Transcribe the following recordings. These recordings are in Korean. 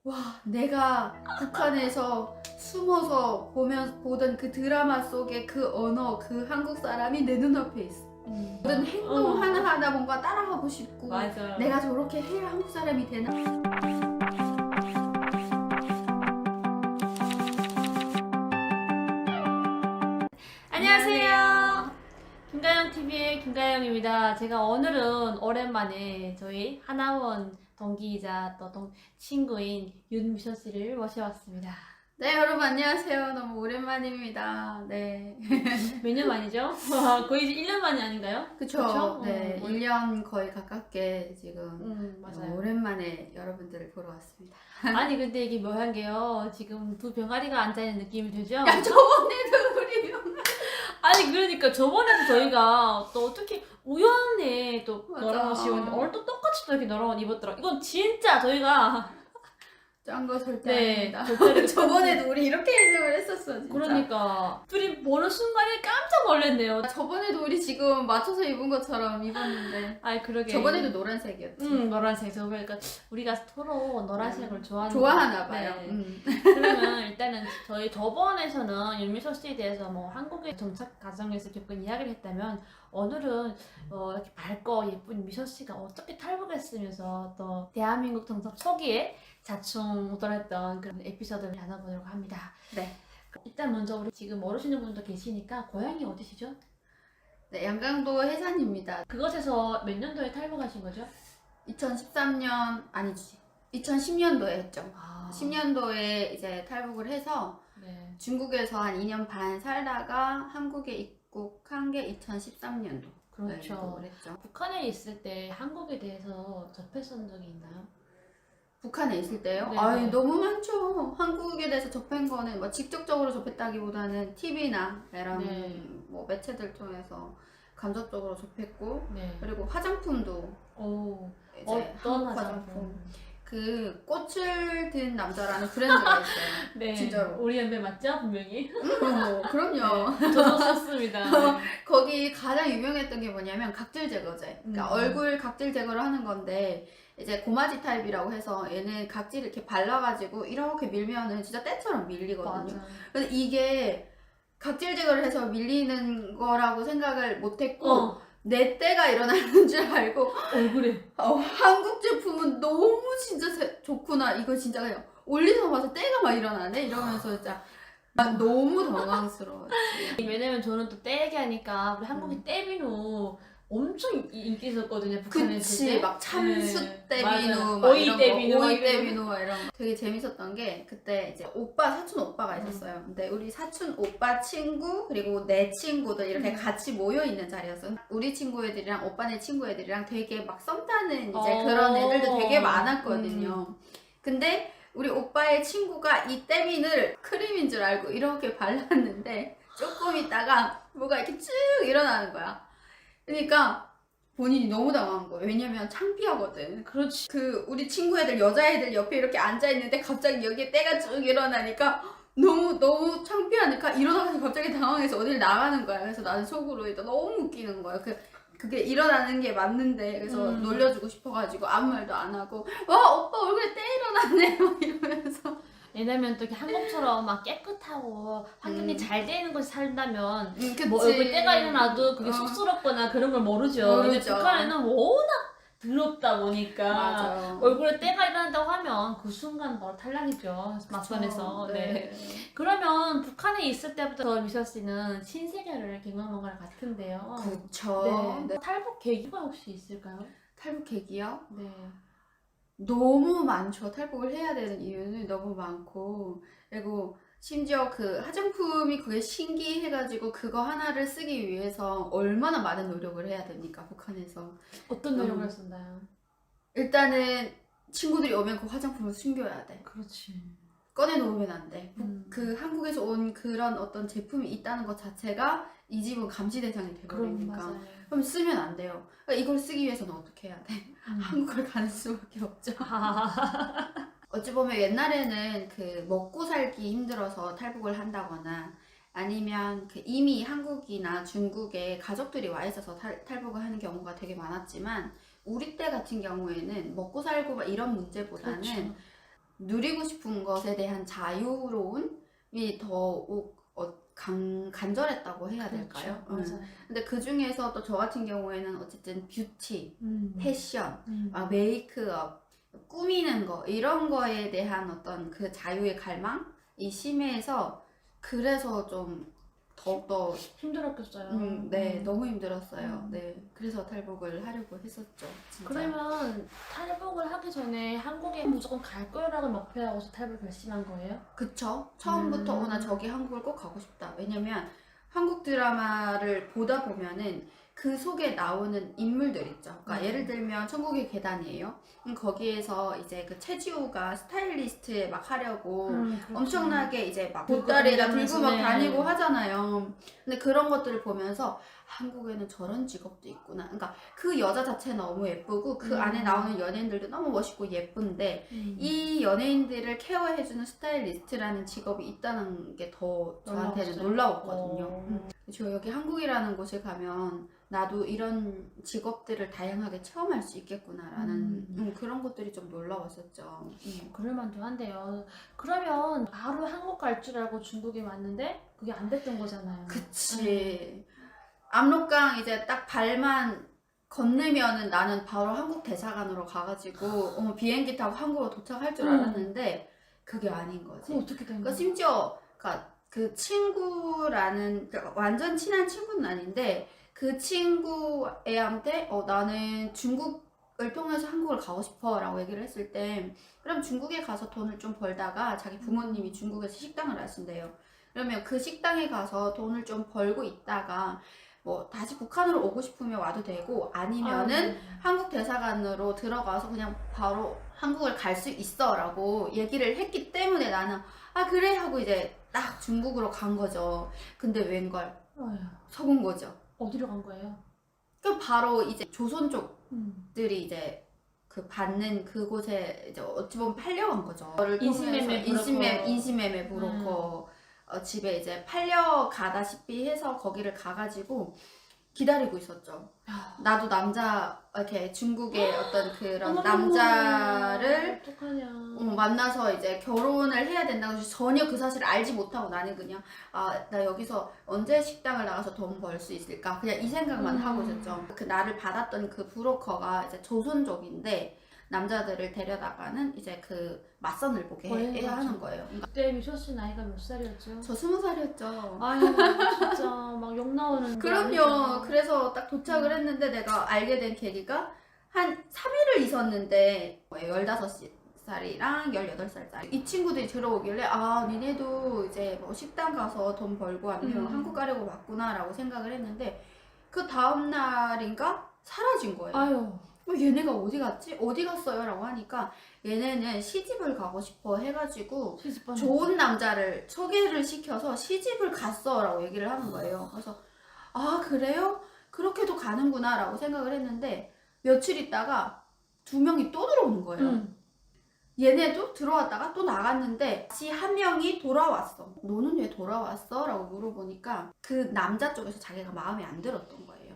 와, 내가 북한에서 숨어서 보던 그 드라마 속의 그 언어, 그 한국 사람이 내 눈앞에 있어. 모든 행동 하나하나 뭔가 따라하고 싶고, 맞아. 내가 저렇게 해야 한국 사람이 되나? 안녕하세요. 김가영TV의 김가영입니다. 제가 오늘은 오랜만에 저희 하나원 동기이자 또 친구인 윤미션 씨를 모셔왔습니다. 네, 여러분 안녕하세요. 너무 오랜만입니다. 네. 몇 년 만이죠? 거의 이제 1년 만이 아닌가요? 그쵸? 네, 1년 거의 가깝게 지금 맞아요. 오랜만에 여러분들을 보러 왔습니다. 아니 근데 이게 묘한 게요. 지금 두 병아리가 앉아있는 느낌이 들죠? 야, 저번에도 우리 아니 그러니까 저번에도 저희가 또 어떻게 우연히 또 맞아. 너랑 옷 입었는데 오늘 또 똑같이 또 이렇게 너랑 옷 입었더라. 이건 진짜 저희가 짠 거 절대 네, 아닙니다. 절대 저번에도 우리 이렇게 해명을 했었어, 진짜. 그러니까 둘이 보는 순간에 깜짝 놀랐네요. 저번에도 우리 지금 맞춰서 입은 것처럼 입었는데. 아이 그러게. 저번에도 노란색이었지. 노란색. 저 그러니까 우리가 서로 노란색을 좋아하나 봐요. 네. 그러면 일단은 저희 저번에서는 윤미소 씨에 대해서 뭐 한국의 정착 과정에서 겪은 이야기를 했다면 오늘은 이렇게 밝고 예쁜 미소 씨가 어떻게 탈북했으면서 또 대한민국 정착 초기에 자충우돌했던 그런 에피소드를 나눠보도록 합니다. 네. 일단 먼저 우리 지금 모르시는 분도 계시니까 고향이 어디시죠? 네, 양강도 해산입니다. 그것에서 몇 년도에 탈북하신 거죠? 2013년, 아니지. 2010년도에 했죠. 아, 10년도에 이제 탈북을 해서 네. 중국에서 한 2년 반 살다가 한국에 입국한 게 2013년도. 그렇죠. 그랬죠. 북한에 있을 때 한국에 대해서 접했던 적이 있나요? 북한에 있을 때요? 네. 아유, 너무 많죠. 한국에 대해서 접한 거는 뭐 직접적으로 접했다기보다는 TV나 이런 네. 뭐 매체들 통해서 간접적으로 접했고, 네. 그리고 화장품도 오, 이제 어떤 한국 화장품? 그 꽃을 든 남자라는 브랜드가 있어요. 네. 진짜로. 우리 연배 맞죠? 분명히? 그럼요. 네, 저도 썼습니다. 네. 거기 가장 유명했던 게 뭐냐면 각질 제거제. 그러니까 음. 얼굴 각질 제거를 하는 건데, 이제 고마지 타입이라고 해서 얘는 각질을 이렇게 발라가지고 이렇게 밀면은 진짜 때처럼 밀리거든요. 맞아. 근데 이게 각질 제거를 해서 밀리는 거라고 생각을 못했고, 내 때가 일어나는 줄 알고, 얼굴에. 한국 제품은 너무 진짜 좋구나. 이거 진짜 그냥 올리서 봐서 때가 막 일어나네? 이러면서 진짜 난 너무 당황스러웠지. 왜냐면 저는 또 때 얘기하니까 우리 한국이 떼비누 엄청 인기 있었거든요. 북한에 있을 그치, 때. 막 참수 네, 떼비누, 맞아요. 막 오이 이런 떼비누, 거, 막 오이 이런 거. 떼비누 막 이런 거 되게 재밌었던 게, 그때 이제 사촌 오빠가 있었어요. 근데 우리 사촌 오빠 친구 그리고 내 친구들 이렇게 같이 모여 있는 자리였어. 우리 친구 애들이랑 오빠네 친구 애들이랑 되게 막 썸 타는 이제 그런 애들도 되게 많았거든요. 근데 우리 오빠의 친구가 이 떼빈을 크림인 줄 알고 이렇게 발랐는데 조금 있다가 뭐가 이렇게 쭉 일어나는 거야. 그러니까 본인이 너무 당황한 거예요. 왜냐면 창피하거든. 그렇지. 그 우리 친구 애들, 여자애들 옆에 이렇게 앉아있는데 갑자기 여기에 때가 쭉 일어나니까 너무 창피하니까 일어나가지고 갑자기 당황해서 어딜 나가는 거야. 그래서 나는 속으로 일단 너무 웃기는 거야. 그게 일어나는 게 맞는데, 그래서 놀려주고 싶어가지고 아무 말도 안 하고, 와, 오빠 얼굴에 때 일어났네 막 이러면서. 왜냐면 또 이렇게 한국처럼 막 깨끗하고 환경이 잘 되는 곳에 살다면 그치. 뭐 얼굴 때가 일어나도 그게 쑥스럽거나 그런 걸 모르죠. 근데 모르죠. 북한에는 워낙 더럽다 보니까 맞아요. 얼굴에 때가 일어난다고 하면 그 순간 바로 탈락이죠. 맞선에서. 네. 그러면 북한에 있을 때부터 미서 씨는 신세계를 경험한 것 같은데요. 그쵸. 네. 탈북 계기가 혹시 있을까요? 탈북 계기요? 네. 너무 많죠. 탈북을 해야 되는 이유는 너무 많고, 그리고 심지어 그 화장품이 그게 신기해가지고 그거 하나를 쓰기 위해서 얼마나 많은 노력을 해야 됩니까, 북한에서. 어떤 노력을 했었나요? 일단은 친구들이 오면 그 화장품을 숨겨야 돼. 그렇지. 꺼내놓으면 안 돼. 그 한국에서 온 그런 어떤 제품이 있다는 것 자체가 이 집은 감시 대상이 돼버리니까. 맞아요. 그럼 쓰면 안 돼요. 그러니까 이걸 쓰기 위해서는 어떻게 해야 돼? 한국을 가는 수밖에 없죠. 어찌 보면 옛날에는 그 먹고 살기 힘들어서 탈북을 한다거나, 아니면 그 이미 한국이나 중국에 가족들이 와 있어서 탈북을 하는 경우가 되게 많았지만, 우리 때 같은 경우에는 먹고 살고 이런 문제보다는 그렇죠. 누리고 싶은 것에 대한 자유로움이 더욱 간절했다고 해야 될까요? 그렇죠. 맞아요. 근데 그 중에서 또 저 같은 경우에는 어쨌든 뷰티, 음. 패션, 음. 메이크업, 꾸미는 거 이런 거에 대한 어떤 그 자유의 갈망이 심해서 그래서 좀 더욱더 힘들었겠어요. 네, 너무 힘들었어요. 음. 네, 그래서 탈북을 하려고 했었죠. 진짜. 그러면 탈북을 하기 전에 한국에 무조건 갈 거라고 목표하고서 탈북 결심한 거예요? 그쵸? 처음부터 나 저기 한국을 꼭 가고 싶다. 왜냐면 한국 드라마를 보다 보면은 그 속에 나오는 인물들 있죠. 그러니까 예를 들면 천국의 계단이에요. 거기에서 이제 그 최지우가 스타일리스트 막 하려고 그렇죠. 엄청나게 이제 막 들고 보따리에다 들고 막 다니면서, 네. 다니고 하잖아요. 근데 그런 것들을 보면서 한국에는 저런 직업도 있구나. 그러니까 그 여자 자체는 너무 예쁘고 그 안에 나오는 연예인들도 너무 멋있고 예쁜데 이 연예인들을 케어해주는 스타일리스트라는 직업이 있다는 게 더 저한테는 놀라웠거든요. 저 여기 한국이라는 곳에 가면 나도 이런 직업들을 다양하게 체험할 수 있겠구나라는 그런 것들이 좀 놀라웠었죠. 그럴만도 한데요. 그러면 바로 한국 갈 줄 알고 중국에 왔는데 그게 안 됐던 거잖아요. 그치. 압록강 이제 딱 발만 건너면은 나는 바로 한국 대사관으로 가가지고 비행기 타고 한국으로 도착할 줄 알았는데 그게 아닌 거지. 그럼 어떻게 된 그러니까 거야? 심지어 그 친구라는 그러니까 완전 친한 친구는 아닌데 그 친구 애한테 나는 중국을 통해서 한국을 가고 싶어 라고 얘기를 했을 때 그럼 중국에 가서 돈을 좀 벌다가 자기 부모님이 중국에서 식당을 하신대요. 그러면 그 식당에 가서 돈을 좀 벌고 있다가 뭐 다시 북한으로 오고 싶으면 와도 되고 아니면은 한국 대사관으로 들어가서 그냥 바로 한국을 갈 수 있어 라고 얘기를 했기 때문에 나는 그래 하고 이제 딱 중국으로 간 거죠. 근데 웬걸 속은 거죠. 어디로 간 거예요? 그 바로 이제 조선족들이 이제 그 받는 그곳에 이제 어찌 보면 팔려간 거죠. 인신매매 브로커 집에 이제 팔려가다시피 해서 거기를 가가지고 기다리고 있었죠. 나도 남자 이렇게 중국의 어떤 그런 남자를 어떡하냐. 만나서 이제 결혼을 해야 된다고 해서 전혀 그 사실을 알지 못하고 나는 그냥 나 여기서 언제 식당을 나가서 돈 벌 수 있을까 그냥 이 생각만 하고 있었죠. 그 나를 받았던 그 브로커가 이제 조선족인데 남자들을 데려다가는 이제 그 맞선을 보게 해야 하는 거예요. 그때 미쇼 씨 나이가 몇 살이었죠? 저 20살이었죠. 아유 진짜 막 욕 나오는. 그럼요. 그래서 딱 도착을 했는데 내가 알게 된 계기가 한 3일을 있었는데 15살이랑 18살짜리 이 친구들이 들어오길래 니네도 이제 뭐 식당 가서 돈 벌고 아니면 한국 가려고 왔구나 라고 생각을 했는데 그 다음날인가 사라진 거예요. 아유. 얘네가 어디 갔지? 어디 갔어요? 라고 하니까 얘네는 시집을 가고 싶어 해가지고 좋은 남자를 소개를 시켜서 시집을 갔어 라고 얘기를 하는 거예요. 그래서 그래요? 그렇게도 가는구나 라고 생각을 했는데 며칠 있다가 2명이 또 들어오는 거예요. 얘네도 들어왔다가 또 나갔는데 다시 한 명이 돌아왔어. 너는 왜 돌아왔어? 라고 물어보니까 그 남자 쪽에서 자기가 마음에 안 들었던 거예요.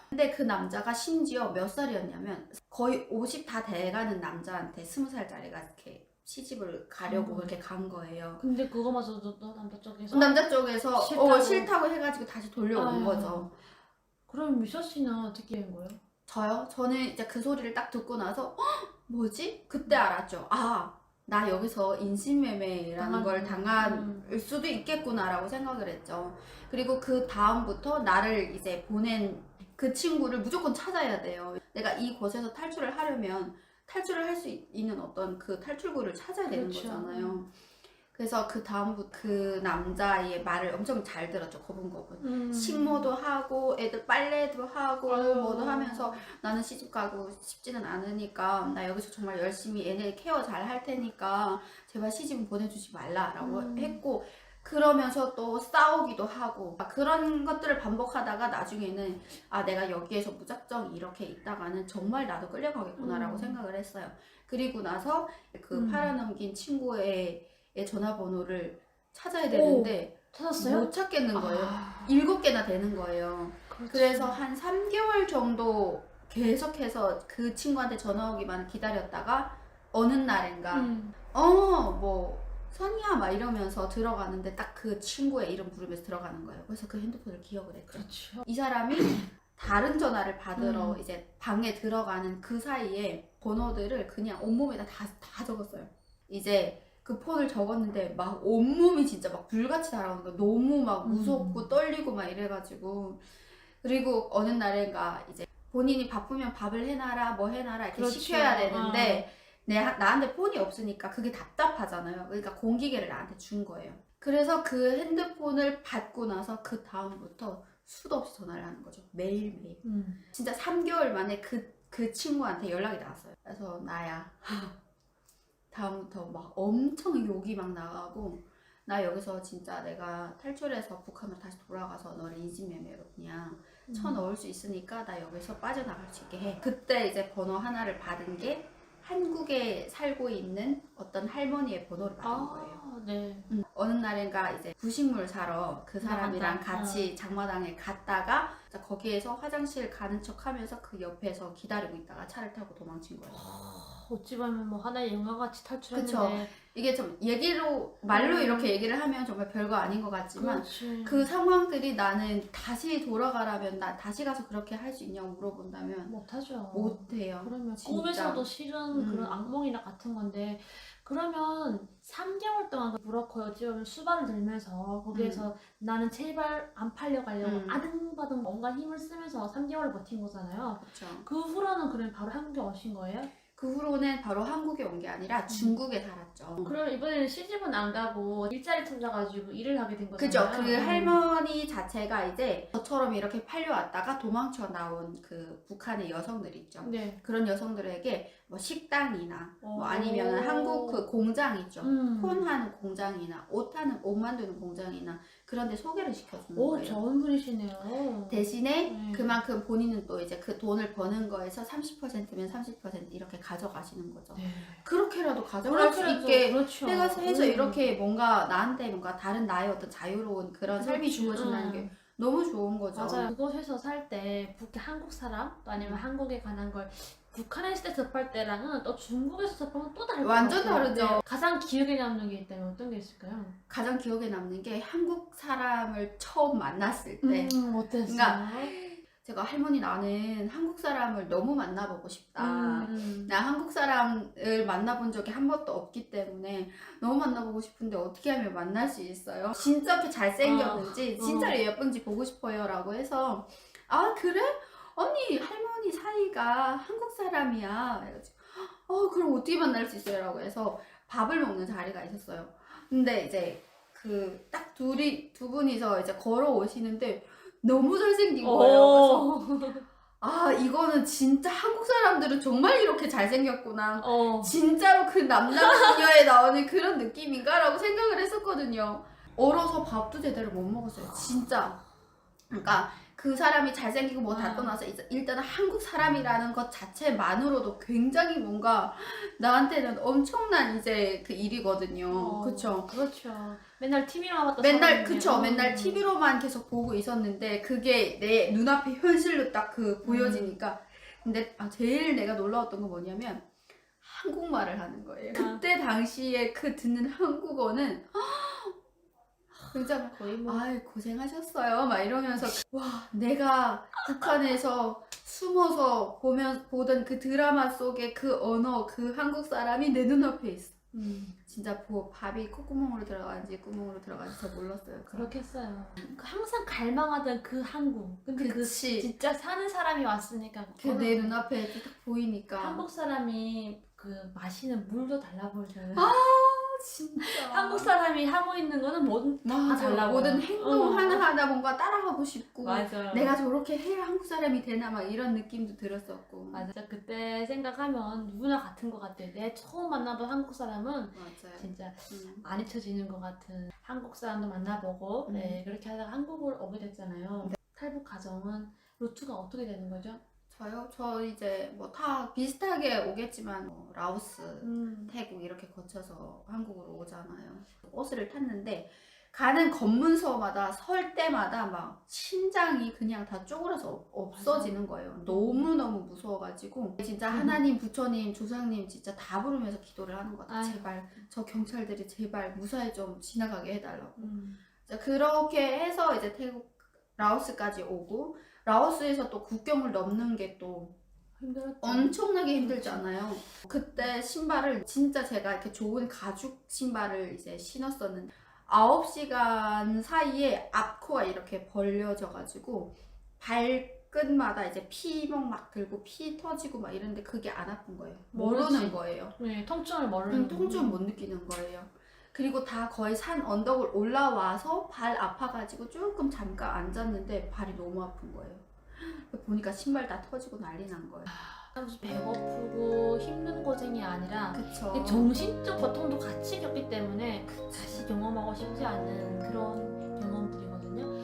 근데 그 남자가 심지어 몇 살이었냐면 거의 50 다 돼가는 남자한테 20살짜리가 이렇게 시집을 가려고 그렇게 간 거예요. 근데 그거마저도 남자 쪽에서 싫다고 해가지고 다시 돌려온 거죠. 그럼 미쇼 씨는 어떻게 된 거예요? 저는 이제 그 소리를 딱 듣고 나서 뭐지? 그때 알았죠. 나 여기서 인신매매라는 걸 당할 수도 있겠구나라고 생각을 했죠. 그리고 그 다음부터 나를 이제 보낸 그 친구를 무조건 찾아야 돼요. 내가 이곳에서 탈출을 하려면 탈출을 할 수 있는 어떤 그 탈출구를 찾아야 되는 거잖아요. 그래서 그 다음부터 그 남자의 말을 엄청 잘 들었죠. 거분거분. 식모도 하고 애들 빨래도 하고 뭐도 하면서 나는 시집 가고 싶지는 않으니까 나 여기서 정말 열심히 얘네 케어 잘 할 테니까 제발 시집은 보내주지 말라라고 했고 그러면서 또 싸우기도 하고 그런 것들을 반복하다가 나중에는 내가 여기에서 무작정 이렇게 있다가는 정말 나도 끌려가겠구나라고 생각을 했어요. 그리고 나서 그 팔아넘긴 친구의 전화번호를 찾아야 되는데 찾았어요? 못 찾겠는 거예요. 7개나 되는 거예요. 그래서 한 3개월 정도 계속해서 그 친구한테 전화 오기만 기다렸다가 어느 날인가 음. 뭐 선이야 막 이러면서 들어가는데 딱 그 친구의 이름 부르면서 들어가는 거예요. 그래서 그 핸드폰을 기억을 했죠. 그렇죠. 이 사람이 다른 전화를 받으러 음. 이제 방에 들어가는 그 사이에 번호들을 그냥 온몸에다 다 적었어요. 이제 그 폰을 적었는데 막 온몸이 진짜 막 불같이 달아오는 거야. 너무 막 무섭고 떨리고 막 이래가지고. 그리고 어느 날인가 이제 본인이 바쁘면 밥을 해놔라 뭐 해놔라 이렇게 그렇죠. 시켜야 되는데 나한테 폰이 없으니까 그게 답답하잖아요. 그러니까 공기계를 나한테 준 거예요. 그래서 그 핸드폰을 받고 나서 그 다음부터 수도 없이 전화를 하는 거죠. 매일매일. 진짜 3개월 만에 그 친구한테 연락이 나왔어요. 그래서 나야 다음부터 막 엄청 욕이 막 나가고 나 여기서 진짜 내가 탈출해서 북한으로 다시 돌아가서 너를 인신매매로 그냥 쳐넣을 수 있으니까 나 여기서 빠져나갈 수 있게 해. 그때 이제 번호 하나를 받은 게 한국에 살고 있는 어떤 할머니의 번호를 받은 거예요. 네. 어느 날인가 이제 부식물 사러 그 사람이랑 나간다. 같이 장마당에 갔다가 거기에서 화장실 가는 척 하면서 그 옆에서 기다리고 있다가 차를 타고 도망친 거예요. 어찌 보면 뭐 하나의 영화같이 탈출했는데. 그쵸. 이게 좀 말로 이렇게 얘기를 하면 정말 별거 아닌 것 같지만 그렇지. 그 상황들이 나는 다시 돌아가라면 나 다시 가서 그렇게 할 수 있냐고 물어본다면 못하죠. 못해요. 그러면 진짜. 꿈에서도 싫은 그런 악몽이나 같은 건데, 그러면 3개월 동안 그 브로커 어찌 보면 수발을 들면서 거기에서 나는 제발 안 팔려가려고 아등바등 뭔가 힘을 쓰면서 3개월을 버틴 거잖아요. 그쵸. 그 후로는 그냥 바로 한국에 오신 거예요? 그 후로는 바로 한국에 온 게 아니라 중국에 살았죠. 그럼 이번에는 시집은 안 가고 일자리 찾아가지고 일을 하게 된 그죠. 거잖아요. 그 할머니 자체가 이제 저처럼 이렇게 팔려왔다가 도망쳐 나온 그 북한의 여성들 있죠. 네. 그런 여성들에게 뭐 식당이나 뭐 오. 아니면 한국 그 공장 있죠. 음. 폰 하는 공장이나 옷 만드는 공장이나 그런 데 소개를 시켜주는 오, 거예요. 좋은 분이시네요. 대신에 그만큼 본인은 또 이제 그 돈을 버는 거에서 30%면 30% 이렇게 가져가시는 거죠. 네. 그렇게라도 가져갈 수 있게 그렇죠. 해서 이렇게 뭔가 나한테 뭔가 다른 나의 어떤 자유로운 그런 삶이 주어진다는 게 너무 좋은 거죠. 맞아요. 그곳에서 살 때 한국 사람 또 아니면 한국에 관한 걸 북한에 있을 때 접할 때랑은 또 중국에서 접하면 또 다를 것 완전 같아요. 다르죠. 네. 가장 기억에 남는 게 있다면 어떤 게 있을까요? 가장 기억에 남는 게 한국 사람을 처음 만났을 때 어땠어요? 그러니까 제가 할머니 나는 한국 사람을 너무 만나보고 싶다. 나 한국 사람을 만나본 적이 한 번도 없기 때문에 너무 만나보고 싶은데 어떻게 하면 만날 수 있어요? 진짜 잘생겼는지 진짜로 예쁜지 보고 싶어요 라고 해서 아 그래? 언니 할머니 사이가 한국 사람이야. 그래가지고 그럼 어떻게 만날 수 있어요? 라고 해서 밥을 먹는 자리가 있었어요. 근데 이제 그 딱 두 분이서 이제 걸어오시는데 너무 잘생긴 거예요. 그래서 이거는 진짜 한국 사람들은 정말 이렇게 잘생겼구나. 진짜로 그 남남녀에 나오는 그런 느낌인가? 라고 생각을 했었거든요. 얼어서 밥도 제대로 못 먹었어요. 진짜. 그러니까 그 사람이 잘생기고 뭐 다 떠나서 일단은 한국 사람이라는 것 자체만으로도 굉장히 뭔가 나한테는 엄청난 이제 그 일이거든요. 그쵸? 그렇죠. 맨날 TV만 봤다. 맨날 TV로만 계속 보고 있었는데 그게 내 눈앞에 현실로 딱 그 보여지니까. 근데 제일 내가 놀라웠던 건 뭐냐면 한국말을 하는 거예요. 그때 당시에 그 듣는 한국어는 굉장히 거의 뭐 고생하셨어요 막 이러면서 와 내가 북한에서 숨어서 보던 그 드라마 속의 그 언어 그 한국 사람이 내 눈앞에 있어. 진짜 밥이 콧구멍으로 들어가는지 구멍으로 들어가는지 잘 몰랐어요. 그렇겠어요. 항상 갈망하던 그 한국. 근데 그치. 진짜 사는 사람이 왔으니까. 내 눈앞에 딱 보이니까. 한국 사람이 그 마시는 물도 달라 보이잖아요. 진짜. 한국 사람이 하고 있는 거는 뭐든 다 달라 보여. 모든 행동 하나하나 뭔가 따라하고 싶고. 맞아요. 내가 저렇게 해야 한국 사람이 되나 막 이런 느낌도 들었었고. 맞아. 그때 생각하면 누구나 같은 것 같아요. 내 처음 만나본 한국 사람은 맞아요. 진짜 안 잊혀지는 것 같은 한국 사람도 만나보고 네, 그렇게 하다가 한국을 오게 됐잖아요. 탈북 과정은 루트가 어떻게 되는 거죠? 저 이제 뭐 다 비슷하게 오겠지만 뭐 라오스, 태국 이렇게 거쳐서 한국으로 오잖아요. 버스를 탔는데 가는 검문소마다 설 때마다 막 심장이 그냥 다 쪼그라서 없어지는 거예요. 너무너무 무서워가지고 진짜 하나님, 부처님, 조상님 진짜 다 부르면서 기도를 하는 것 같아요. 아유. 제발 저 경찰들이 제발 무사히 좀 지나가게 해달라고. 음. 자, 그렇게 해서 이제 태국 라오스까지 오고, 라오스에서 또 국경을 넘는 게 또 힘들었죠. 엄청나게 힘들잖아요. 그때 신발을 진짜 제가 이렇게 좋은 가죽 신발을 이제 신었었는데 9시간 사이에 앞코가 이렇게 벌려져가지고 발끝마다 이제 피멍 막 들고 피 터지고 막 이런데 그게 안 아픈 거예요. 모르는 모르지. 거예요. 네, 통증을 모르는 통증 못 느끼는 거예요. 그리고 다 거의 산 언덕을 올라와서 발 아파가지고 조금 잠깐 앉았는데 발이 너무 아픈 거예요. 보니까 신발 다 터지고 난리 난 거예요. 배고프고 힘든 고생이 아니라 그쵸. 이 정신적 고통도 같이 겪기 때문에 다시 경험하고 싶지 않은 그런 경험들이거든요.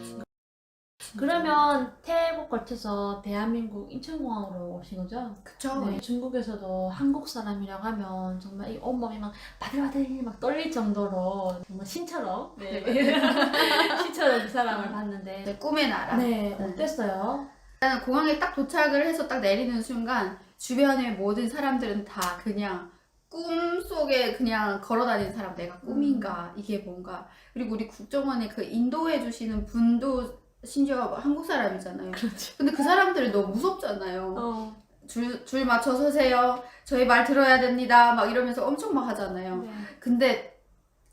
그러면 태국 걸쳐서 대한민국 인천공항으로 오신 거죠? 그쵸. 네, 중국에서도 한국 사람이라고 하면 정말 이 온몸이 막 바들바들 막 떨릴 정도로 정말 신처럼 네. 신처럼 그 사람을 봤는데 네, 꿈의 나라. 네, 어땠어요? 일단 공항에 딱 도착을 해서 딱 내리는 순간 주변의 모든 사람들은 다 그냥 꿈속에 그냥 걸어다니는 사람, 내가 꿈인가 이게 뭔가. 그리고 우리 국정원에 그 인도해 주시는 분도 심지어 한국 사람이잖아요. 그렇지. 근데 그 사람들이 너무 무섭잖아요. 네. 줄 맞춰 서세요. 저희 말 들어야 됩니다. 막 이러면서 엄청 막 하잖아요. 네. 근데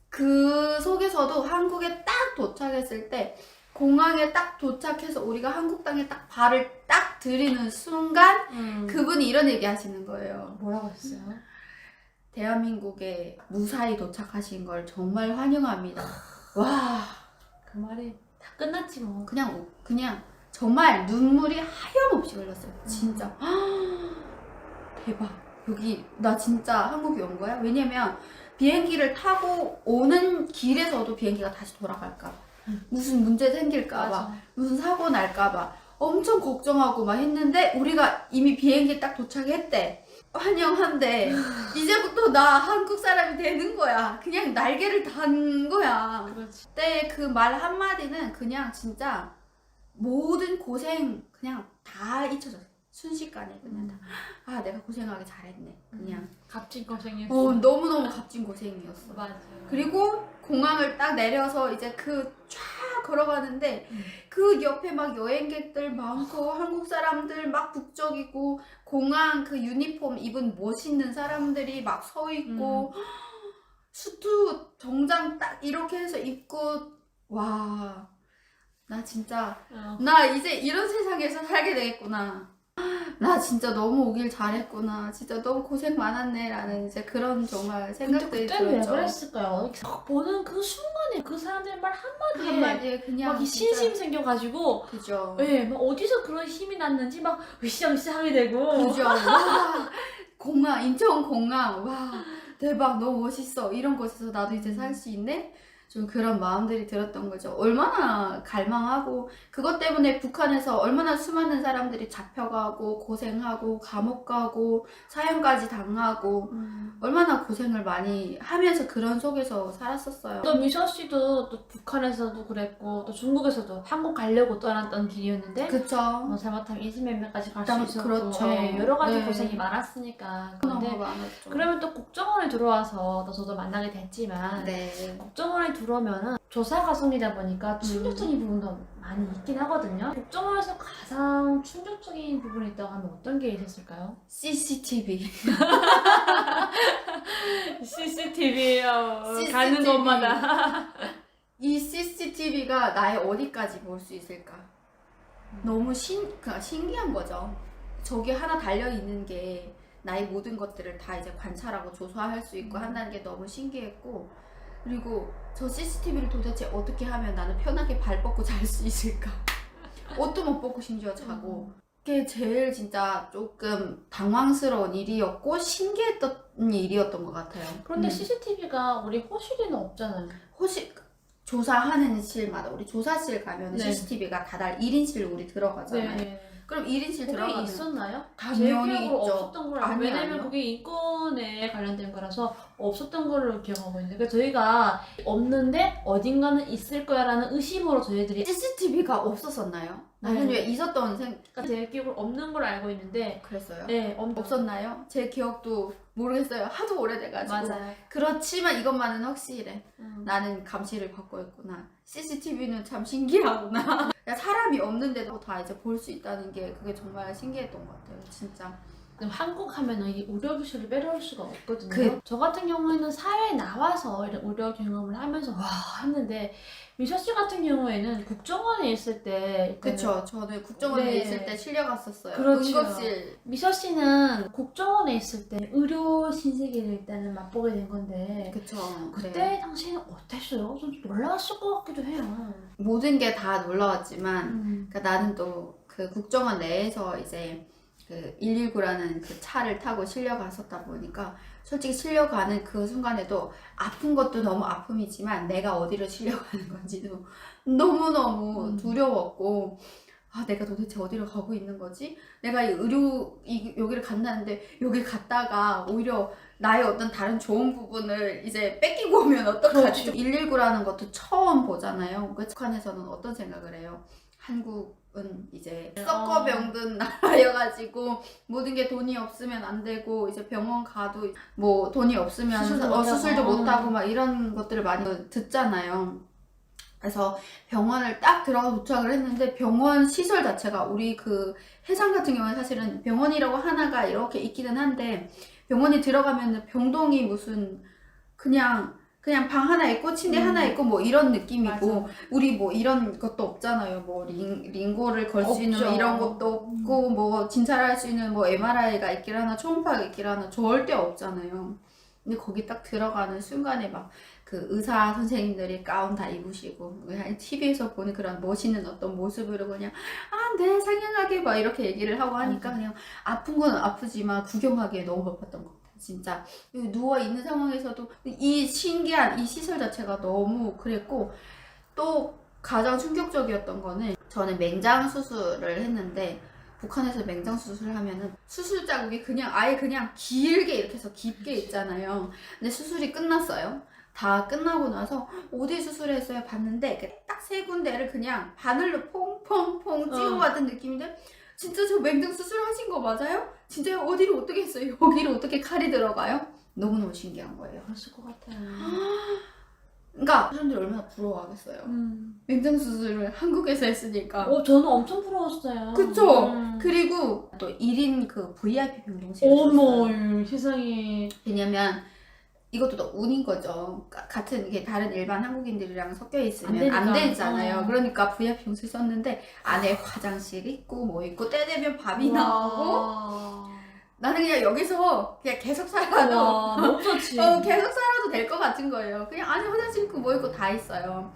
그 속에서도 한국에 딱 도착했을 때, 공항에 딱 도착해서 우리가 한국 땅에 딱 발을 딱 들이는 순간 그분이 이런 얘기 하시는 거예요. 뭐라고 했어요? 대한민국에 무사히 도착하신 걸 정말 환영합니다. 와, 그 말이 다 끝났지 뭐. 그냥 정말 눈물이 하염없이 흘렀어요. 진짜. 대박. 여기 나 진짜 한국에 온 거야? 왜냐면 비행기를 타고 오는 길에서도 비행기가 다시 돌아갈까. 무슨 문제 생길까봐, 맞아. 무슨 사고 날까봐 엄청 걱정하고 막 했는데 우리가 이미 비행기 딱 도착했대. 환영한데 이제부터 나 한국 사람이 되는 거야. 그냥 날개를 단 거야. 그렇지. 그때 그 말 한마디는 그냥 진짜 모든 고생 그냥 다 잊혀졌어. 순식간에 그냥 다. 아, 내가 고생하기 잘했네. 그냥. 값진 고생이었어. 너무너무 값진 고생이었어. 맞아. 그리고 공항을 딱 내려서 이제 그 쫙 걸어가는데 그 옆에 막 여행객들 많고 한국 사람들 막 북적이고 공항 그 유니폼 입은 멋있는 사람들이 막 서 있고 수트 정장 딱 이렇게 해서 입고, 와, 나 진짜 나 이제 이런 세상에서 살게 되겠구나. 나 진짜 너무 오길 잘했구나. 진짜 너무 고생 많았네. 라는 이제 그런 정말 근데 생각들이 그때는 왜 들었죠. 그랬을까요? 딱 보는 그 순간에 그 사람들 말 한마디에 한마디에 그냥 막 이 진짜- 신심 생겨가지고 그죠. 예, 막 어디서 그런 힘이 났는지 막 으쌰으쌰 하게 되고 그죠. 와, 공항, 인천 공항. 와, 대박. 너무 멋있어. 이런 곳에서 나도 이제 살 수 있네? 좀 그런 마음들이 들었던 거죠. 얼마나 갈망하고, 그것 때문에 북한에서 얼마나 수많은 사람들이 잡혀가고, 고생하고, 감옥 가고, 사형까지 당하고, 얼마나 고생을 많이 하면서 그런 속에서 살았었어요. 또 미셔 씨도 또 북한에서도 그랬고 또 중국에서도 한국 가려고 떠났던 길이었는데 그쵸. 잘못하면 20몇 명까지 갈 수 일단 있었고 그렇죠. 예, 여러 가지 네. 고생이 많았으니까 너무 근데 많았죠. 그러면 또 국정원에 들어와서 또 저도 만나게 됐지만 네. 국정원에 들어오면은 조사 과정이다 보니까 충격적인 부분도 많이 있긴 하거든요. 국정원에서 가장 충격적인 부분이 있다고 하면 어떤 게 있었을까요? CCTV. CCTV CCTV. 가는 곳마다 이 CCTV가 나의 어디까지 볼 수 있을까? 너무 신기한 거죠. 저기 하나 달려있는 게 나의 모든 것들을 다 이제 관찰하고 조사할 수 있고 한다는 게 너무 신기했고, 그리고 저 CCTV를 도대체 어떻게 하면 나는 편하게 발 뻗고 잘 수 있을까? 옷도 못 벗고 심지어 자고. 그게 제일 진짜 조금 당황스러운 일이었고 신기했던 일이었던 것 같아요. 그런데 CCTV가 우리 호실에는 없잖아요. 조사하는 실마다, 우리 조사실 가면 네. CCTV가 다달 1인실 우리 들어가잖아요. 네. 그럼 1인실 그게 들어가면 있었나요? 당연히 제 기억으로 있죠. 없었던 걸로 알고 아니요, 왜냐면 아니요. 그게 인권에 관련된 거라서 없었던 걸로 기억하고 있는데 그래서 저희가 없는데 어딘가는 있을 거야라는 의심으로 저희들이 CCTV가 없었었나요? 나는 네. 왜 있었던 그러니까 제 기억으로 없는 걸 알고 있는데 그랬어요? 네, 없었나요? 제 기억도 모르겠어요. 하도 오래돼가지고. 맞아요. 그렇지만 이것만은 확실해. 나는 감시를 받고 있구나. CCTV는 참 신기하구나. 그러니까 사람이 없는데도 다 이제 볼 수 있다는 게 그게 정말 신기했던 것 같아요. 진짜. 한국 하면은 이 의료 기술을 빼놓을 수가 없거든요. 그- 저 같은 경우에는 사회에 나와서 이런 의료 경험을 하면서 와 했는데 미셔 씨 같은 경우에는 국정원에 있을 때 그쵸. 저는 국정원에 네. 있을 때 실려갔었어요. 그렇죠. 응급실. 미셔 씨는 국정원에 있을 때 의료 신세계를 일단은 맛보게 된 건데 그쵸. 그때 네. 당시에는 어땠어요? 좀 놀라웠을 것 같기도 해요. 모든 게 다 놀라웠지만 음. 그러니까 나는 또 그 국정원 내에서 이제 그 119라는 그 차를 타고 실려갔었다 보니까 솔직히 실려가는 그 순간에도 아픈 것도 너무 아픔이지만 내가 어디로 실려가는 건지도 너무너무 두려웠고 아 내가 도대체 어디로 가고 있는 거지? 내가 여기를 간다는데 여기 갔다가 오히려 나의 어떤 다른 좋은 부분을 이제 뺏기고 오면 어떡하지? 119라는 것도 처음 보잖아요. 그 북한에서는 어떤 생각을 해요? 한국은 이제 썩어 병든 나라여가지고 모든 게 돈이 없으면 안 되고 이제 병원 가도 뭐 돈이 없으면 수술도 못하고 막 이런 것들을 많이 듣잖아요. 그래서 병원을 딱 들어가서 도착을 했는데 병원 시설 자체가 우리 그 해상 같은 경우는 사실은 병원이라고 하나가 이렇게 있기는 한데 병원에 들어가면 병동이 무슨 그냥 방 하나 있고 침대 하나 있고 뭐 이런 느낌이고 맞아. 우리 뭐 이런 것도 없잖아요. 뭐 링고를 걸 수 있는 뭐 없죠. 이런 것도 없고 뭐 진찰할 수 있는 뭐 MRI가 있길 하나 초음파가 있길 하나 절대 없잖아요. 근데 거기 딱 들어가는 순간에 막 그 의사 선생님들이 가운 다 입으시고 그냥 TV에서 보는 그런 멋있는 어떤 모습으로 그냥 네 상냥하게 막 이렇게 얘기를 하고 하니까 그냥 아픈 건 아프지만 구경하기에 너무 바빴던 것 같아요. 진짜 누워 있는 상황에서도 이 신기한 이 시설 자체가 너무 그랬고 또 가장 충격적이었던 거는 저는 맹장 수술을 했는데 북한에서 맹장 수술을 하면은 수술 자국이 그냥 아예 그냥 길게 이렇게 해서 깊게 있잖아요. 근데 수술이 끝났어요. 다 끝나고 나서 어디 수술했어요? 봤는데 딱 세 군데를 그냥 바늘로 퐁퐁퐁 찍어받은 느낌인데 진짜 저 맹장 수술하신 거 맞아요? 진짜 어디를 어떻게 했어요? 여기를 어떻게 칼이 들어가요? 너무너무 신기한 거예요. 그랬을 것 같아요. 그러니까 사람들이 얼마나 부러워하겠어요. 맹장 수술을 한국에서 했으니까. 저는 엄청 부러웠어요. 그쵸? 그리고 또 1인 그 VIP 병동실. 어머 세상에. 왜냐면 이것도 또 운인 거죠. 같은 이게 다른 일반 한국인들이랑 섞여 안 있으면 되니까. 안 되잖아요. 어. 그러니까 VIP 병실 썼는데 안에 화장실 있고 뭐 있고 때 되면 밥이 나오고 나는 그냥 여기서 그냥 계속 살아도 와, 너무 좋지. 계속 살아도 될 것 같은 거예요. 그냥 안에 화장실 있고 뭐 있고 다 있어요.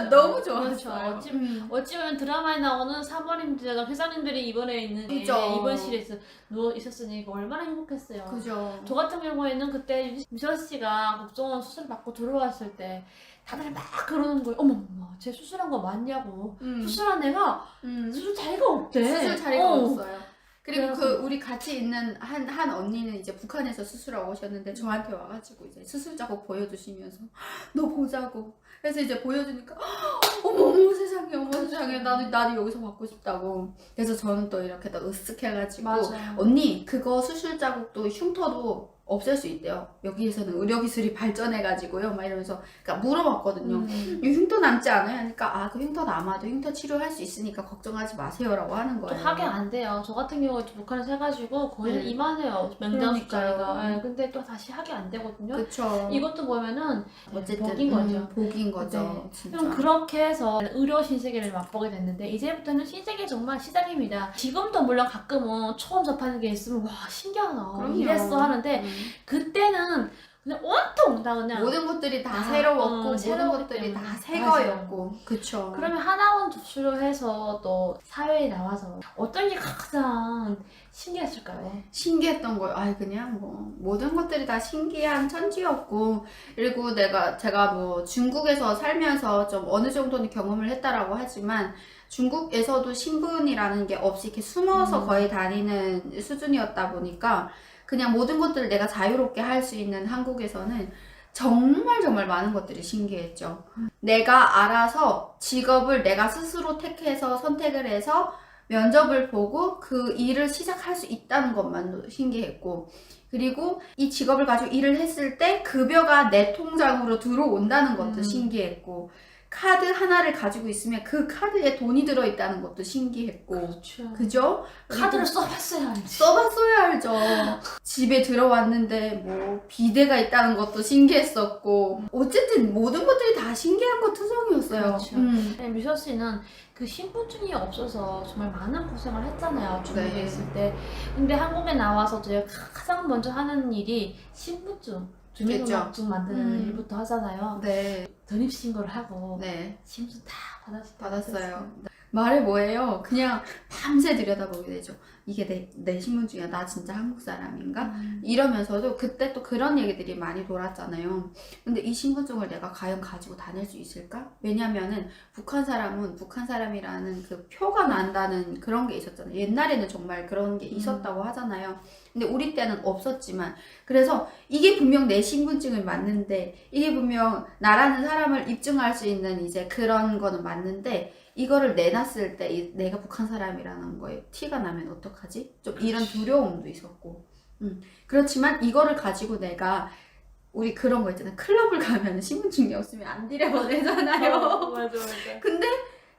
너무 좋았어요. 그렇죠. 어찌보면 드라마에 나오는 사모님들, 회장님들이 입원해 있는 그죠. 입원실에서 누워 있었으니까 얼마나 행복했어요. 그죠. 저 같은 경우에는 그때 미선 씨가 국정원 수술 받고 들어왔을 때 다들 막 그러는 거예요. 어머, 쟤 수술한 거 맞냐고. 수술한 애가 수술 자리가 없대. 수술 자리가 어. 없어요. 그리고 그래서- 그 우리 같이 있는 한 언니는 이제 북한에서 수술하고 오셨는데 저한테 와가지고 이제 수술 자국 보여주시면서 너 보자고. 그래서 이제 보여주니까 어머 세상에 어머 세상에 나도 여기서 받고 싶다고. 그래서 저는 또 이렇게 또 으쓱해가지고 맞아요. 언니 그거 수술 자국도 흉터도 없앨 수 있대요. 여기에서는 의료 기술이 발전해가지고요. 막 이러면서 그러니까 물어봤거든요. 이 흉터 남지 않아요? 하니까 그 흉터 남아도 흉터 치료할 수 있으니까 걱정하지 마세요라고 하는 또 거예요. 하게 안 돼요. 저 같은 경우에 북한에서 해가지고 거의 이만해요. 맹장 숫자리가. 그러니까요. 근데 또 다시 하게 안 되거든요. 그쵸. 이것도 보면은 어쨌든 복인 거죠. 복인 거죠. 네. 진짜. 그럼 그렇게 해서 의료 신세계를 맛보게 됐는데 이제부터는 신세계 정말 시작입니다. 지금도 물론 가끔은 처음 접하는 게 있으면 와 신기하다 그럼요. 이랬어 하는데 그때는 그냥 온통 다 그냥 모든 것들이 다 다, 새로웠고 모든 새로웠기 것들이 다 때문에. 새 맞아요. 거였고 그쵸. 그러면 하나원 접수를 해서 또 사회에 나와서 어떤 게 가장 신기했을까요? 신기했던 거예요. 그냥 뭐 모든 것들이 다 신기한 천지였고 그리고 제가 뭐 중국에서 살면서 좀 어느 정도는 경험을 했다라고 하지만 중국에서도 신분이라는 게 없이 이렇게 숨어서 거의 다니는 수준이었다 보니까 그냥 모든 것들을 내가 자유롭게 할 수 있는 한국에서는 정말 많은 것들이 신기했죠. 내가 알아서 직업을 내가 스스로 택해서 선택을 해서 면접을 보고 그 일을 시작할 수 있다는 것만도 신기했고, 그리고 이 직업을 가지고 일을 했을 때 급여가 내 통장으로 들어온다는 것도 신기했고, 카드 하나를 가지고 있으면 그 카드에 돈이 들어있다는 것도 신기했고, 그렇죠. 그죠? 카드를 써봤어야 알지. 써봤어야 알죠. 집에 들어왔는데 뭐 비데가 있다는 것도 신기했었고, 어쨌든 모든 것들이 다 신기한 것 투성이었어요. 그렇죠. 미서 씨는 그 신분증이 없어서 정말 많은 고생을 했잖아요, 중국에 네. 있을 때. 근데 한국에 나와서 저희가 가장 먼저 하는 일이 신분증, 주민등록증 만드는 일부터 하잖아요. 네, 전입신고를 하고 네, 신분증 다 받았어요. 말이 뭐예요? 그냥 밤새 들여다보게 되죠. 이게 내 신분증이야. 나 진짜 한국 사람인가? 이러면서도 그때 또 그런 얘기들이 많이 돌았잖아요. 근데 이 신분증을 내가 과연 가지고 다닐 수 있을까? 왜냐면은 북한 사람은 북한 사람이라는 그 표가 난다는 그런 게 있었잖아요. 옛날에는 정말 그런 게 있었다고 하잖아요. 근데 우리 때는 없었지만, 그래서 이게 분명 내 신분증을 맞는데, 이게 분명 나라는 사람을 입증할 수 있는 이제 그런 거는 맞는데, 이거를 내놨을 때 내가 북한 사람이라는 거에 티가 나면 어떡하지? 좀 이런 두려움도 있었고. 그렇지만 이거를 가지고 내가, 우리 그런 거 있잖아요. 클럽을 가면 신분증이 없으면 안 들여보내잖아요. 맞아. 근데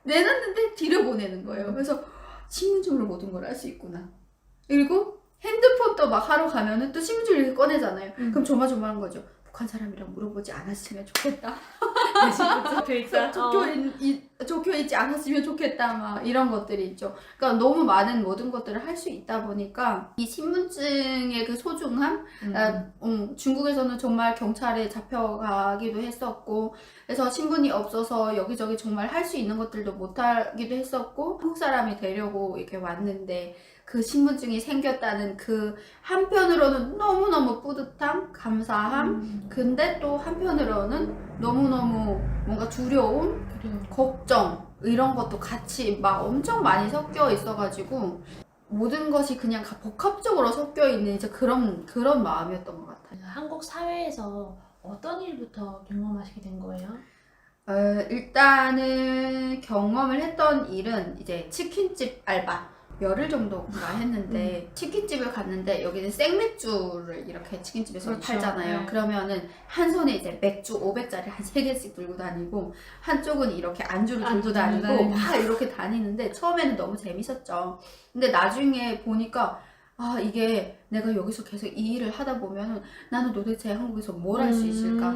내놨는데 들여보내는 거예요. 그래서 신분증으로 모든 걸 할 수 있구나. 그리고 핸드폰도 막 하러 가면은 또 신분증을 이렇게 꺼내잖아요. 그럼 조마조마한 거죠. 북한 사람이랑 물어보지 않았으면 좋겠다. 내 신분증 적혀있다. 적혀있지 않았으면 좋겠다. 막 이런 것들이 있죠. 그러니까 너무 많은 모든 것들을 할 수 있다 보니까 이 신분증의 그 소중함, 중국에서는 정말 경찰에 잡혀가기도 했었고, 그래서 신분이 없어서 여기저기 정말 할 수 있는 것들도 못하기도 했었고, 한국 사람이 되려고 이렇게 왔는데 그 신분증이 생겼다는 그 한편으로는 너무너무 뿌듯함, 감사함, 근데 또 한편으로는 너무너무 뭔가 두려움, 걱정 이런 것도 같이 막 엄청 많이 섞여 있어가지고 모든 것이 그냥 복합적으로 섞여 있는 이제 그런 마음이었던 것 같아요. 한국 사회에서 어떤 일부터 경험하시게 된 거예요? 일단은 경험을 했던 일은 이제 치킨집 알바. 열흘 정도가 했는데 치킨집을 갔는데 여기는 생맥주를 이렇게 치킨집에서 그렇죠. 팔잖아요. 네. 그러면은 한 손에 이제 맥주 500짜리 한 3개씩 들고 다니고 한쪽은 이렇게 안주를 들고 다니고 네. 막 이렇게 다니는데 처음에는 너무 재밌었죠. 근데 나중에 보니까 아, 이게 내가 여기서 계속 이 일을 하다 보면은 나는 도대체 한국에서 뭘 할 수 있을까?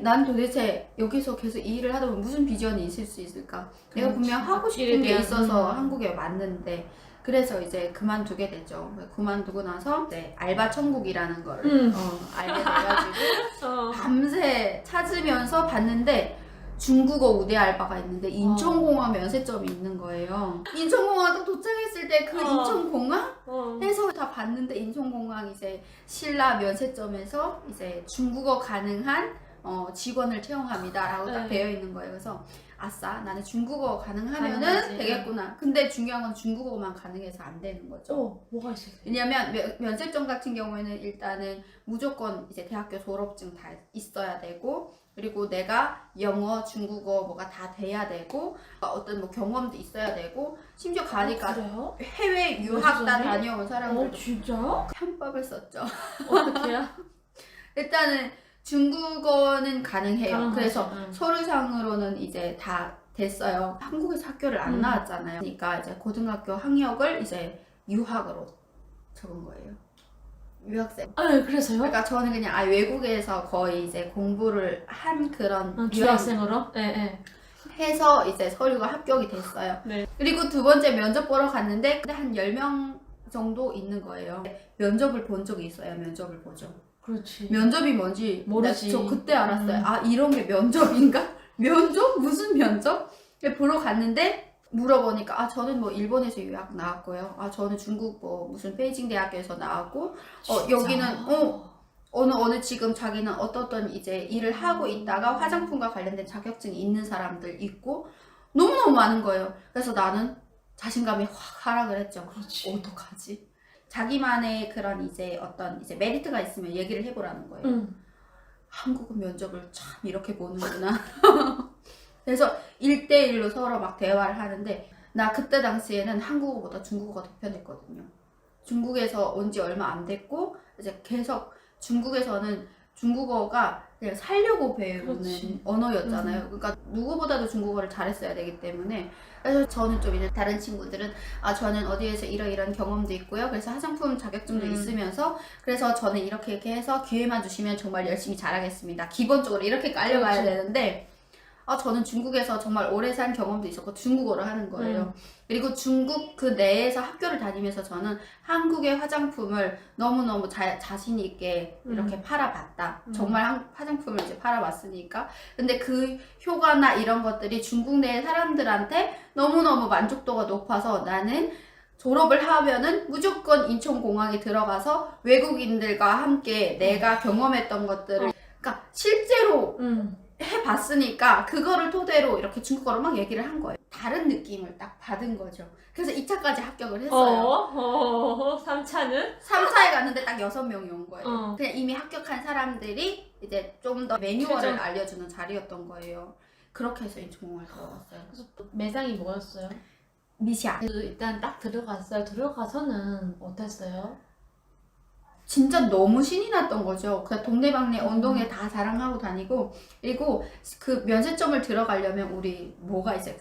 난 도대체 여기서 계속 이 일을 하다 보면 무슨 비전이 있을 수 있을까? 내가 분명 하고 싶은 게 있어서 한국에 왔는데, 그래서 이제 그만두게 되죠. 그만두고 나서 이제 알바 천국이라는 거를 알게 돼가지고 밤새 찾으면서 봤는데 중국어 우대 알바가 있는데 인천공항 면세점이 있는 거예요. 인천공항 딱 도착했을 때 그 인천공항 해서 다 봤는데 인천공항 이제 신라 면세점에서 이제 중국어 가능한 직원을 채용합니다라고 딱 되어 있는 거예요. 그래서 아싸, 나는 중국어 가능하면은 가능하지. 되겠구나. 근데 중요한 건 중국어만 가능해서 안 되는 거죠. 뭐가 있었어요? 왜냐면 면세점 같은 경우에는 일단은 무조건 이제 대학교 졸업증 다 있어야 되고, 그리고 내가 영어, 중국어 뭐가 다 돼야 되고, 어떤 뭐 경험도 있어야 되고, 심지어 가니까 그래요? 해외 유학 다 면세점이? 다녀온 사람들도 진짜요? 편법을 썼죠. 어떻게요? 일단은 중국어는 가능해요. 가능하죠. 그래서 서류상으로는 이제 다 됐어요. 한국에서 학교를 안 나왔잖아요. 그러니까 이제 고등학교 학력을 이제 유학으로 적은 거예요. 유학생. 그래서요? 그러니까 저는 그냥 외국에서 거의 이제 공부를 한 그런 유학생으로? 네. 해서 이제 서류가 합격이 됐어요. 네. 그리고 두 번째 면접 보러 갔는데 한 10명 정도 있는 거예요. 면접을 본 적이 있어야 면접을 보죠. 그렇지. 면접이 뭔지 모르지. 저 그때 알았어요. 아, 이런 게 면접인가? 면접? 무슨 면접? 보러 갔는데 물어보니까 아, 저는 뭐 일본에서 유학 나왔고요. 아, 저는 중국 뭐 무슨 베이징 대학교에서 나왔고, 여기는 어느 지금 자기는 어떤 이제 일을 하고 있다가 화장품과 관련된 자격증이 있는 사람들 있고, 너무너무 많은 거예요. 그래서 나는 자신감이 확 하락을 했죠. 그렇지. 어떡하지? 자기만의 그런 이제 어떤 이제 메리트가 있으면 얘기를 해보라는 거예요. 한국은 면접을 참 이렇게 보는구나. 그래서 1대1로 서로 막 대화를 하는데 나 그때 당시에는 한국어보다 중국어가 더 편했거든요. 중국에서 온 지 얼마 안 됐고 이제 계속 중국에서는 중국어가 그냥 살려고 배우는 그렇지. 언어였잖아요. 그러니까 누구보다도 중국어를 잘했어야 되기 때문에 그래서 저는 좀 이제 다른 친구들은 저는 어디에서 이런 경험도 있고요. 그래서 화장품 자격증도 있으면서 그래서 저는 이렇게 해서 기회만 주시면 정말 열심히 잘하겠습니다. 기본적으로 이렇게 깔려가야 그렇지. 되는데 저는 중국에서 정말 오래 산 경험도 있었고 중국어를 하는 거예요. 그리고 중국 그 내에서 학교를 다니면서 저는 한국의 화장품을 너무너무 자신 있게 이렇게 팔아봤다. 정말 화장품을 이제 팔아봤으니까. 근데 그 효과나 이런 것들이 중국 내 사람들한테 너무너무 만족도가 높아서 나는 졸업을 하면은 무조건 인천공항에 들어가서 외국인들과 함께 내가 경험했던 것들을 그러니까 실제로 해봤으니까 그거를 토대로 이렇게 중국어로 막 얘기를 한 거예요. 다른 느낌을 딱 받은 거죠. 그래서 2차까지 합격을 했어요. 3차는? 3차에 갔는데 딱 6명이 온 거예요. 그냥 이미 합격한 사람들이 이제 좀 더 매뉴얼을 최종. 알려주는 자리였던 거예요. 그렇게 해서 인천공항을 들어갔어요. 그래서 매장이 뭐였어요? 미샤. 일단 딱 들어갔어요. 들어가서는 어땠어요? 진짜 너무 신이 났던 거죠. 그 동네방네 언동에 다 자랑하고 다니고 그리고 그 면세점을 들어가려면 우리 뭐가 있어요?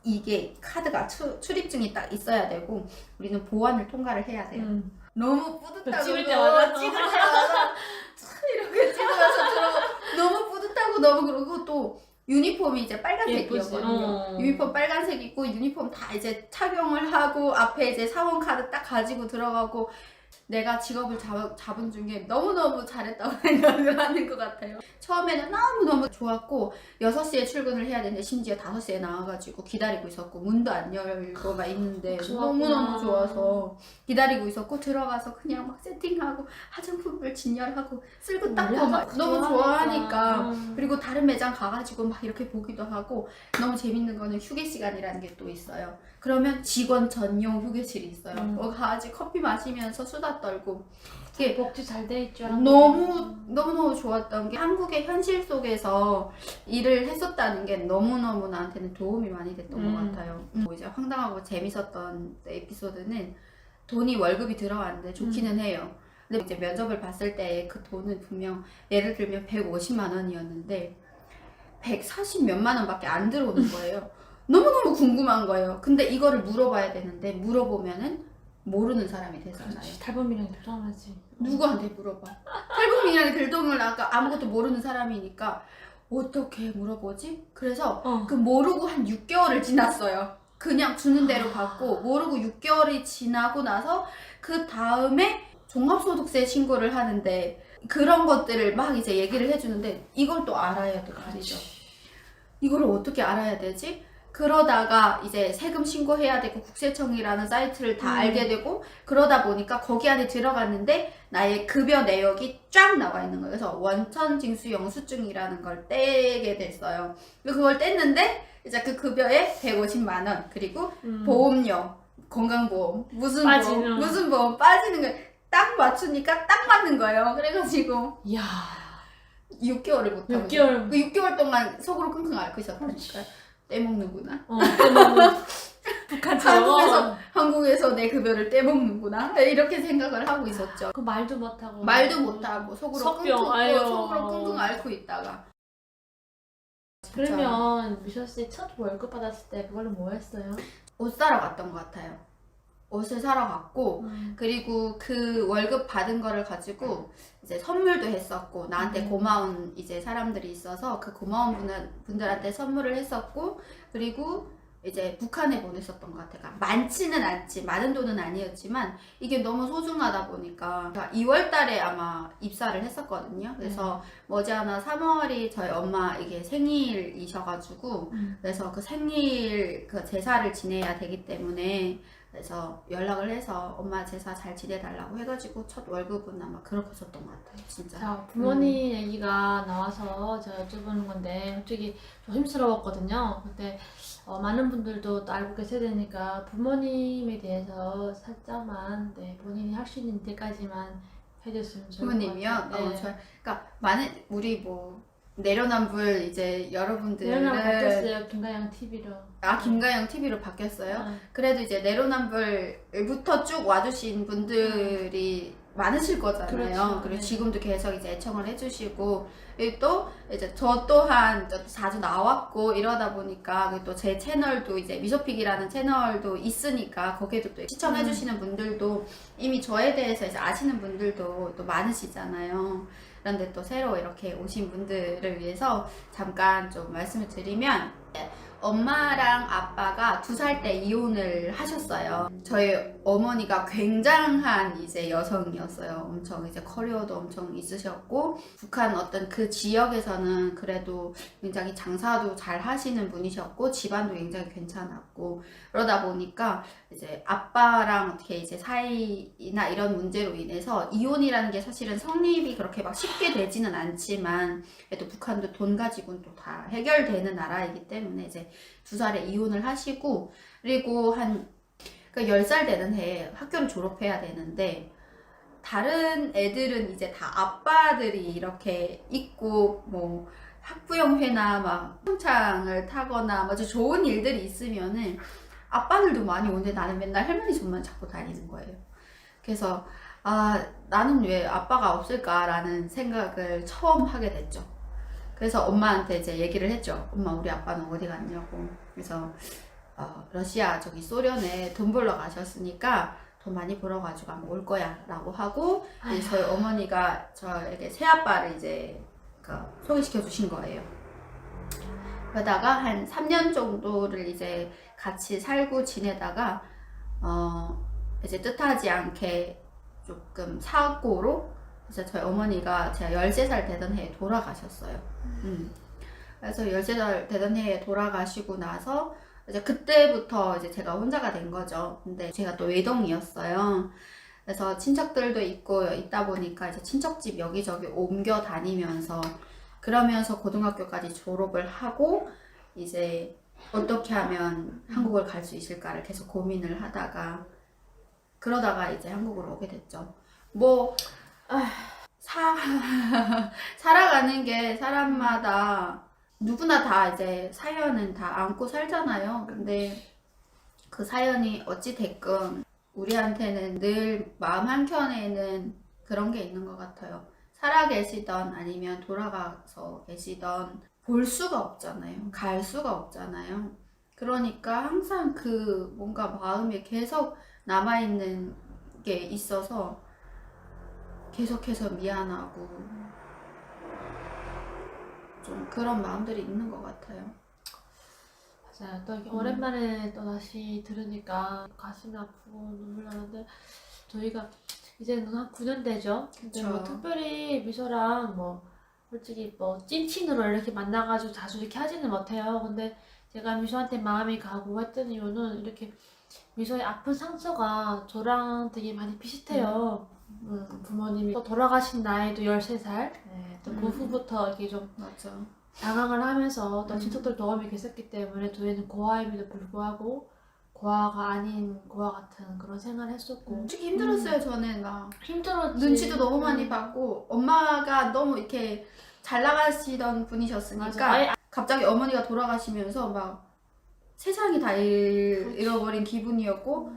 이게 카드가 출입증이 딱 있어야 되고 우리는 보안을 통과를 해야 돼요. 너무 뿌듯하고 찍을 때마다 찍을 때마다 이렇게 찍으면서 너무 뿌듯하고 너무 그러고 또 유니폼이 이제 빨간색이었거든요. 유니폼 빨간색이고 유니폼 다 이제 착용을 하고 앞에 이제 사원 카드 딱 가지고 들어가고 내가 직업을 잡은 중에 너무너무 잘했다고 생각을 하는 것 같아요. 처음에는 너무너무 좋았고 6시에 출근을 해야 되는데 심지어 5시에 나와가지고 기다리고 있었고 문도 안 열고 막 있는데 너무너무 좋아서 기다리고 있었고 들어가서 그냥 막 세팅하고 화장품을 진열하고 쓸고 닦고 막 너무 좋아하니까 그리고 다른 매장 가가지고 막 이렇게 보기도 하고 너무 재밌는 거는 휴게 시간이라는 게 또 있어요. 그러면 직원 전용 휴게실이 있어요. 가가지고 커피 마시면서 수다 떨고 이게 복지 잘 돼 있죠. 너무너무 좋았던 게 한국의 현실 속에서 일을 했었다는 게 너무너무 나한테는 도움이 많이 됐던 것 같아요. 뭐 이제 황당하고 재밌었던 에피소드는 돈이 월급이 들어왔는데 좋기는 해요. 근데 이제 면접을 봤을 때 그 돈은 분명 예를 들면 150만 원이었는데 140 몇만 원밖에 안 들어오는 거예요. 너무너무 궁금한 거예요. 근데 이거를 물어봐야 되는데 물어보면은 모르는 사람이 되잖아요. 탈북민이랑 도전하지. 누구한테 물어봐. 탈북민이랑 들통을 아까 아무것도 모르는 사람이니까 어떻게 물어보지? 그래서 그 모르고 한 6개월을 지났어요. 그냥 주는 대로 받고 모르고 6개월이 지나고 나서 그 다음에 종합소득세 신고를 하는데 그런 것들을 막 이제 얘기를 해주는데 이걸 또 알아야 될 말이죠. 이걸 어떻게 알아야 되지? 그러다가 이제 세금 신고해야 되고 국세청이라는 사이트를 다 알게 되고 그러다 보니까 거기 안에 들어갔는데 나의 급여 내역이 쫙 나와 있는 거예요. 그래서 원천징수 영수증이라는 걸 떼게 됐어요. 그걸 뗐는데 이제 그 급여에 150만 원 그리고 보험료, 건강보험, 무슨 보험 빠지는 거 딱 맞추니까 딱 맞는 거예요. 그래가지고 이야 6개월을 못하고 6개월. 그 6개월 동안 속으로 끙끙 앓고 있었다니까요. 떼먹는구나. 북한처럼. 한국에서 내 급여를 떼먹는구나. 이렇게 생각을 하고 있었죠. 그 말도 못하고. 속으로 끙끙 앓고 있다가. 그러면 미셔 씨 첫 월급 받았을 때 그걸로 뭐 했어요? 옷 사러 갔던 것 같아요. 옷을 사러 갔고 그리고 그 월급 받은 거를 가지고 이제 선물도 했었고 나한테 고마운 이제 사람들이 있어서 그 고마운 분들한테 선물을 했었고 그리고 이제 북한에 보냈었던 것 같아요. 많지는 않지 많은 돈은 아니었지만 이게 너무 소중하다 보니까 2월 달에 아마 입사를 했었거든요. 그래서 머지않아 3월이 저희 엄마 이게 생일이셔가지고 그래서 그 생일 그 제사를 지내야 되기 때문에 그래서 연락을 해서 엄마 제사 잘 지내달라고 해가지고 첫 월급은 아마 그렇게 썼던 것 같아요. 진짜. 자, 부모님 얘기가 나와서 제가 여쭤보는 건데 솔직히 조심스러웠거든요. 근데 많은 분들도 또 알고 계셔야 되니까 부모님에 대해서 살짝만 본인이 할 수 있는 데까지만 해줬으면 좋을 것 부모님이요? 같아요. 네. 그러니까 많은 우리 뭐 내로남불 이제 여러분들은 내려나가 바뀌었어요. 김가영 TV로. 김가영 TV로 바뀌었어요. 그래도 이제 내로남불부터 쭉 와주신 분들이 많으실 거잖아요. 그렇죠. 그리고 네. 지금도 계속 이제 애청을 해주시고, 그리고 또 이제 저 또한 자주 나왔고 이러다 보니까, 그리고 또 제 채널도 이제 미소픽이라는 채널도 있으니까 거기에도 또 시청해주시는 분들도 이미 저에 대해서 이제 아시는 분들도 또 많으시잖아요. 그런데 또 새로 이렇게 오신 분들을 위해서 잠깐 좀 말씀을 드리면, 엄마랑 아빠가 2살 때 이혼을 하셨어요. 저희 어머니가 굉장한 이제 여성이었어요. 엄청 이제 커리어도 엄청 있으셨고, 북한 어떤 그 지역에서는 그래도 굉장히 장사도 잘 하시는 분이셨고, 집안도 굉장히 괜찮았고, 그러다 보니까 이제 아빠랑 어떻게 이제 사이나 이런 문제로 인해서 이혼이라는 게 사실은 성립이 그렇게 막 쉽게 되지는 않지만, 그래도 북한도 돈 가지고는 또 다 해결되는 나라이기 때문에 이제 2살에 이혼을 하시고, 그리고 한 10살 되는 해에 학교를 졸업해야 되는데, 다른 애들은 이제 다 아빠들이 이렇게 있고, 뭐 학부형회나 막 평창을 타거나 뭐 아주 좋은 일들이 있으면은 아빠들도 많이 오는데 나는 맨날 할머니 손만 잡고 다니는 거예요. 그래서 나는 왜 아빠가 없을까라는 생각을 처음 하게 됐죠. 그래서 엄마한테 이제 얘기를 했죠. 엄마, 우리 아빠는 어디 갔냐고. 그래서 러시아 저기 소련에 돈 벌러 가셨으니까 돈 많이 벌어가지고 아마 올 거야 라고 하고, 이제 저희 어머니가 저에게 새아빠를 이제 소개시켜 주신 거예요. 그러다가 한 3년 정도를 이제 같이 살고 지내다가 이제 뜻하지 않게 조금 사고로, 그래서 저희 어머니가 제가 13살 되던 해에 돌아가셨어요. 그래서 13살 되던 해에 돌아가시고 나서 이제 그때부터 이제 제가 혼자가 된 거죠. 근데 제가 또 외동이었어요. 그래서 친척들도 있다 보니까 이제 친척집 여기저기 옮겨 다니면서, 그러면서 고등학교까지 졸업을 하고 이제 어떻게 하면 한국을 갈 수 있을까를 계속 고민을 하다가, 그러다가 이제 한국으로 오게 됐죠. 뭐 살아가는 게 사람마다 누구나 다 이제 사연은 다 안고 살잖아요. 근데 그 사연이 어찌 됐건 우리한테는 늘 마음 한켠에는 그런 게 있는 것 같아요. 살아 계시던 아니면 돌아가서 계시던 볼 수가 없잖아요. 갈 수가 없잖아요. 그러니까 항상 그 뭔가 마음에 계속 남아있는 게 있어서 계속해서 미안하고 좀 그런 마음들이 있는 것 같아요. 맞아요. 또 이렇게 오랜만에 또 다시 들으니까 가슴이 아프고 눈물 나는데, 저희가 이제는 한 9년 되죠. 근데 뭐 그쵸. 특별히 미소랑 뭐 솔직히 뭐 찐친으로 이렇게 만나가지고 자주 이렇게 하지는 못해요. 근데 제가 미소한테 마음이 가고 했던 이유는 이렇게 미소의 아픈 상처가 저랑 되게 많이 비슷해요. 부모님이 또 돌아가신 나이도 13살. 또 그 후부터 이렇게 좀 맞아. 방황을 하면서 또 친척들 도움이 계셨기 때문에 저희는 고아임에도 불구하고 고아가 아닌 고아 같은 그런 생활을 했었고, 솔직히 힘들었어요. 저는 막 힘들었지. 눈치도 너무 많이 받고, 엄마가 너무 이렇게 잘 나가시던 분이셨으니까 맞아. 아예 갑자기 어머니가 돌아가시면서 막 세상이 다 잃어버린 기분이었고,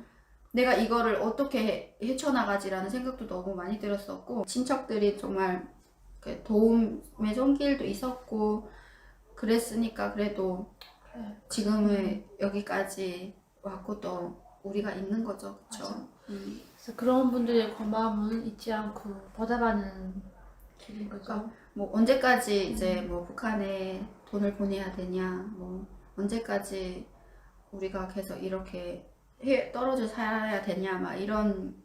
내가 이거를 어떻게 헤쳐나가지라는 생각도 너무 많이 들었었고, 친척들이 정말 도움의 손길도 있었고 그랬으니까 그래도 지금은 여기까지 왔고 또 우리가 있는 거죠. 그쵸? 그래서 그런 분들의 고마움은 잊지 않고 보답하는 길인 거죠. 그러니까 뭐 언제까지 이제 뭐 북한에 돈을 보내야 되냐, 뭐 언제까지 우리가 계속 이렇게 떨어져 살아야 되냐, 막 이런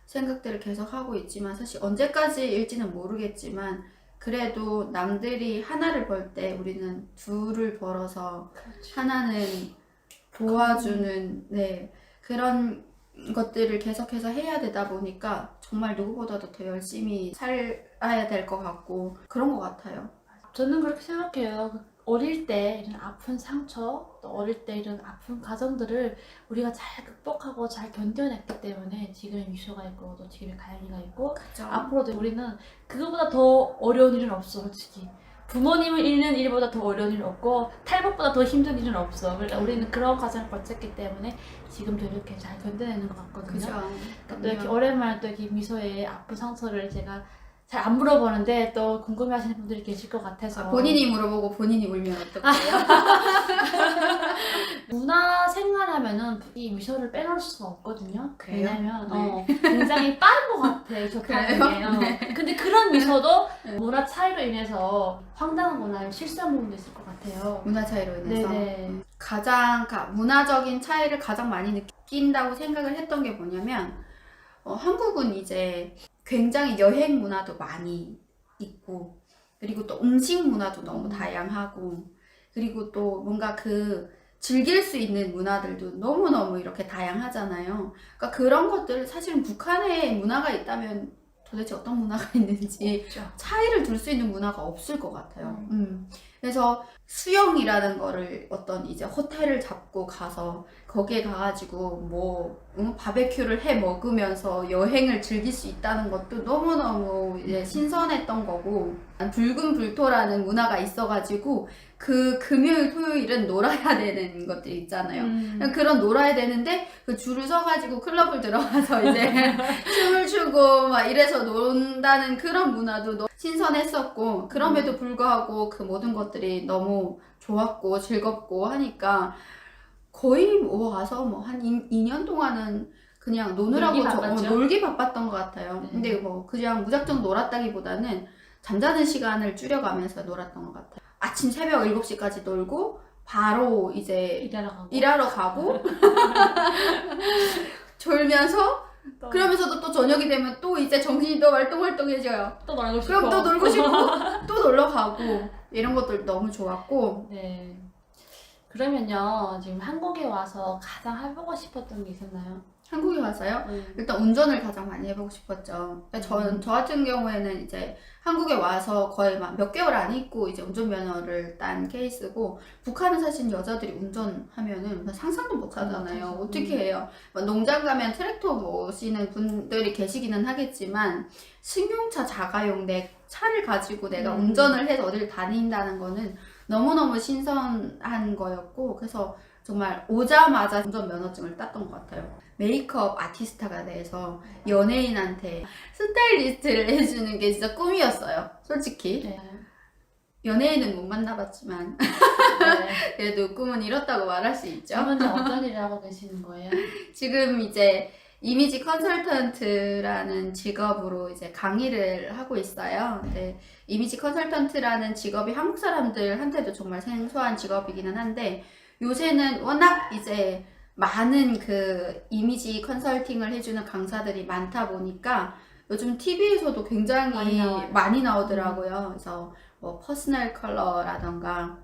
생각들을 계속 하고 있지만, 사실 언제까지일지는 모르겠지만 그래도 남들이 하나를 벌 때 우리는 둘을 벌어서 그렇지. 하나는 도와주는, 네, 그런 것들을 계속해서 해야 되다 보니까 정말 누구보다도 더 열심히 살아야 될 것 같고 그런 것 같아요. 저는 그렇게 생각해요. 어릴 때 이런 아픈 상처, 또 어릴 때 이런 아픈 과정들을 우리가 잘 극복하고 잘 견뎌냈기 때문에 지금의 미소가 있고 또 지금의 가연이가 있고 그죠? 앞으로도 우리는 그거보다 더 어려운 일은 없어, 솔직히. 부모님을 잃는 일보다 더 어려운 일은 없고 탈북보다 더 힘든 일은 없어. 그러니까 우리는 그런 과정을 거쳤기 때문에 지금도 이렇게 잘 견뎌내는 것 같거든요. 그죠? 또 이렇게 오랜만에 또 이렇게 미소의 아픈 상처를 제가 잘 안 물어보는데 또 궁금해하시는 분들이 계실 것 같아서 본인이 물어보고 본인이 울면 어떡해요? 문화 생활하면은 이 미소를 빼놓을 수가 없거든요. 그래요? 왜냐면 네. 굉장히 빠른 것 같아 접하는 그래요? 게. 근데 그런 미소도 네. 문화 차이로 인해서 황당한 문화를 실수한 부분도 있을 것 같아요. 문화 차이로 인해서 네네. 가장 문화적인 차이를 가장 많이 느낀다고 생각을 했던 게 뭐냐면 한국은 이제 굉장히 여행 문화도 많이 있고 그리고 또 음식 문화도 너무 다양하고 그리고 또 뭔가 즐길 수 있는 문화들도 너무너무 이렇게 다양하잖아요. 그러니까 그런 것들 사실은 북한에 문화가 있다면 도대체 어떤 문화가 있는지 없죠. 차이를 둘 수 있는 문화가 없을 것 같아요. 그래서 수영이라는 거를 어떤 이제 호텔을 잡고 가서 거기에 가가지고 바베큐를 해 먹으면서 여행을 즐길 수 있다는 것도 너무너무 이제 신선했던 거고 붉은 불토라는 문화가 있어가지고 그 금요일 토요일은 놀아야 되는 것들 있잖아요. 그런 놀아야 되는데 그 줄을 서가지고 클럽을 들어가서 이제 춤을 추고 막 이래서 논다는 그런 문화도 너무 신선했었고 그럼에도 불구하고 그 모든 것들이 너무 좋았고 즐겁고 하니까 거의 와서 한 2년 동안은 그냥 노느라고 놀기 바빴던 것 같아요. 근데 그냥 무작정 놀았다기보다는 잠자는 시간을 줄여가면서 놀았던 것 같아요. 아침 새벽 7시까지 놀고 바로 이제 일하러 가고 졸면서 그러면서도 또 저녁이 되면 또 이제 정신이 또 말똥말똥해져요. 또 놀고 싶고. 그럼 또 놀고 싶고 또 놀러 가고 이런 것들 너무 좋았고. 네. 그러면요 지금 한국에 와서 가장 해보고 싶었던 게 있었나요? 한국에 와서요? 일단 운전을 가장 많이 해보고 싶었죠. 저 같은 경우에는 이제 한국에 와서 거의 막 몇 개월 안 있고 이제 운전면허를 딴 케이스고 북한은 사실 여자들이 운전하면은 상상도 못 하잖아요. 어떻게 해요? 농장 가면 트랙터 모시는 분들이 계시기는 하겠지만 승용차 자가용 내 차를 가지고 내가 운전을 해서 어딜 다닌다는 거는 너무너무 신선한 거였고 그래서 정말 오자마자 운전면허증을 땄던 것 같아요. 메이크업 아티스트가 돼서 연예인한테 스타일리스트를 해주는 게 진짜 꿈이었어요. 솔직히. 네. 연예인은 못 만나봤지만 네. 그래도 꿈은 이뤘다고 말할 수 있죠. 지금은 어떤 일을 하고 계시는 거예요? 지금 이제 이미지 컨설턴트라는 직업으로 이제 강의를 하고 있어요. 근데 이미지 컨설턴트라는 직업이 한국 사람들한테도 정말 생소한 직업이기는 한데 요새는 워낙 이제 많은 이미지 컨설팅을 해주는 강사들이 많다 보니까 요즘 TV에서도 굉장히 많이 나오더라고요. 그래서 퍼스널 컬러라던가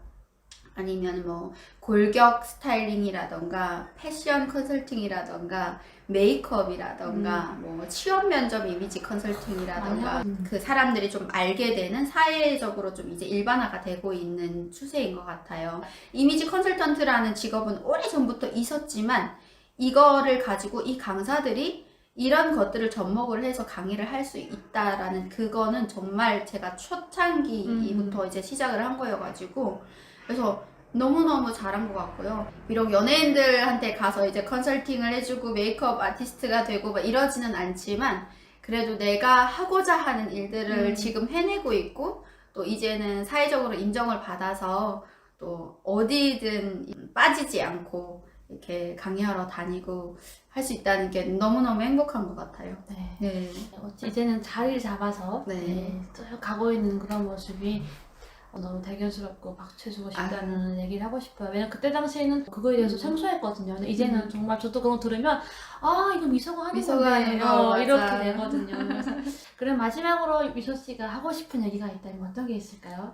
아니면 골격 스타일링이라던가 패션 컨설팅이라던가 메이크업이라던가 취업 면접 이미지 컨설팅이라던가 그 사람들이 좀 알게 되는 사회적으로 좀 이제 일반화가 되고 있는 추세인 것 같아요. 이미지 컨설턴트라는 직업은 오래전부터 있었지만 이거를 가지고 이 강사들이 이런 것들을 접목을 해서 강의를 할 수 있다라는 그거는 정말 제가 초창기부터 이제 시작을 한 거여가지고 그래서 너무너무 잘한 것 같고요. 비록 연예인들한테 가서 이제 컨설팅을 해주고 메이크업 아티스트가 되고 막 이러지는 않지만 그래도 내가 하고자 하는 일들을 지금 해내고 있고 또 이제는 사회적으로 인정을 받아서 또 어디든 빠지지 않고 이렇게 강의하러 다니고 할 수 있다는 게 너무너무 행복한 것 같아요. 네. 네. 이제는 자리를 잡아서 네. 쭉 가고 있는 그런 모습이 너무 대견스럽고 박수해주고 싶다는 얘기를 하고 싶어요. 왜냐면 그때 당시에는 그거에 대해서 생소했거든요. 근데 이제는 정말 저도 그런 거 들으면 이거 미소가 하는 건데 이렇게 되거든요. 그래서 그럼 마지막으로 미소 씨가 하고 싶은 얘기가 있다면 어떤 게 있을까요?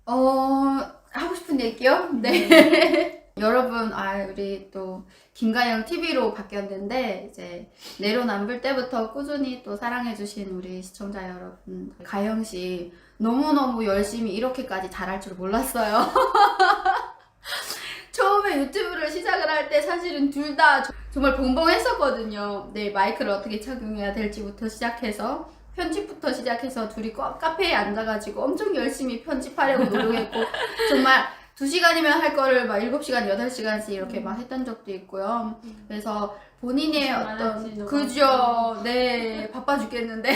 하고 싶은 얘기요? 네. 여러분, 우리 또 김가영 TV로 바뀌었는데 이제 내로남불 때부터 꾸준히 또 사랑해주신 우리 시청자 여러분, 가영 씨 너무너무 열심히 이렇게까지 잘할 줄 몰랐어요. 처음에 유튜브를 시작을 할 때 사실은 둘 다 정말 벙벙했었거든요. 네, 마이크를 어떻게 착용해야 될지부터 시작해서 편집부터 시작해서 둘이 카페에 앉아가지고 엄청 열심히 편집하려고 노력했고 정말 2시간이면 할 거를 막 7시간, 8시간씩 이렇게 막 했던 적도 있고요. 그래서 본인의 어떤, 그죠? 네, 바빠 죽겠는데.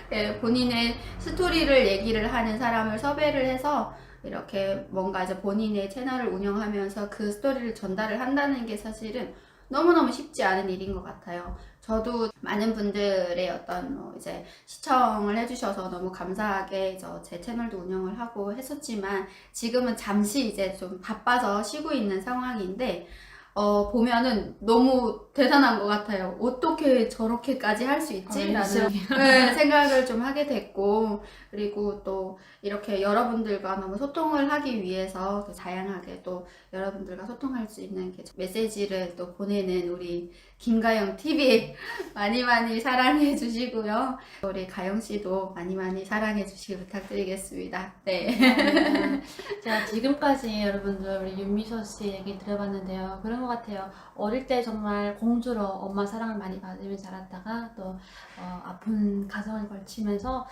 네, 본인의 스토리를 얘기를 하는 사람을 섭외를 해서 이렇게 뭔가 이제 본인의 채널을 운영하면서 그 스토리를 전달을 한다는 게 사실은 너무너무 쉽지 않은 일인 것 같아요. 저도 많은 분들의 어떤 이제 시청을 해주셔서 너무 감사하게 제 채널도 운영을 하고 했었지만 지금은 잠시 이제 좀 바빠서 쉬고 있는 상황인데 보면은 너무 대단한 것 같아요. 어떻게 저렇게까지 할 수 있지? 라는 네, 생각을 좀 하게 됐고, 그리고 또 이렇게 여러분들과 너무 소통을 하기 위해서 다양하게 또 여러분들과 소통할 수 있는 메시지를 또 보내는 우리 김가영 TV 많이 많이 사랑해 주시고요. 우리 가영 씨도 많이 많이 사랑해 주시기 부탁드리겠습니다. 네. 제가 지금까지 여러분들 우리 윤미소 씨 얘기 들어봤는데요. 그런 것 같아요. 어릴 때 정말 공주로 엄마 사랑을 많이 받으며 자랐다가 또 아픈 가정을 걸치면서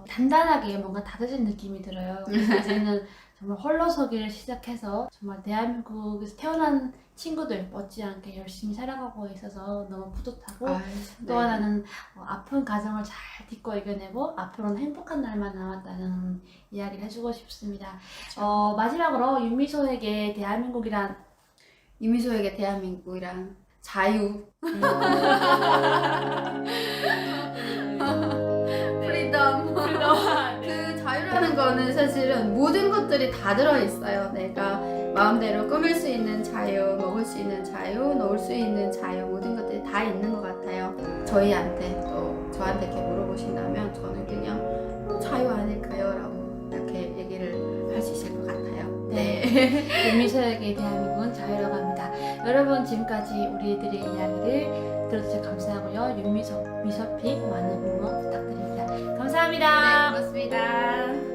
단단하게 뭔가 다져진 느낌이 들어요. 그래서 이제는 정말 홀로서기를 시작해서 정말 대한민국에서 태어난 친구들 못지않게 열심히 살아가고 있어서 너무 뿌듯하고 또 하나는 아픈 가정을 잘 딛고 이겨내고 앞으로는 행복한 날만 남았다는 이야기를 해주고 싶습니다. 마지막으로 윤미소에게 대한민국이란 유미소에게 대한민국이란 자유, 프리덤. 그 자유라는 거는 사실은 모든 것들이 다 들어있어요. 내가 마음대로 꾸밀 수 있는 자유, 먹을 수 있는 자유, 놓을 수 있는 자유, 모든 것들이 다 있는 것 같아요. 저희한테 또 저한테 이렇게 물어보신다면 저는 그냥 자유 아닐까요? 라고 이렇게 얘기를 할 수 있을 것 같아요. 네. 윤미소에게 대한민국은 자유라고 합니다. 여러분 지금까지 우리들의 이야기를 들어주셔서 감사하고요. 윤미소, 미소픽 많은 응원 부탁드립니다. 감사합니다. 네, 고맙습니다.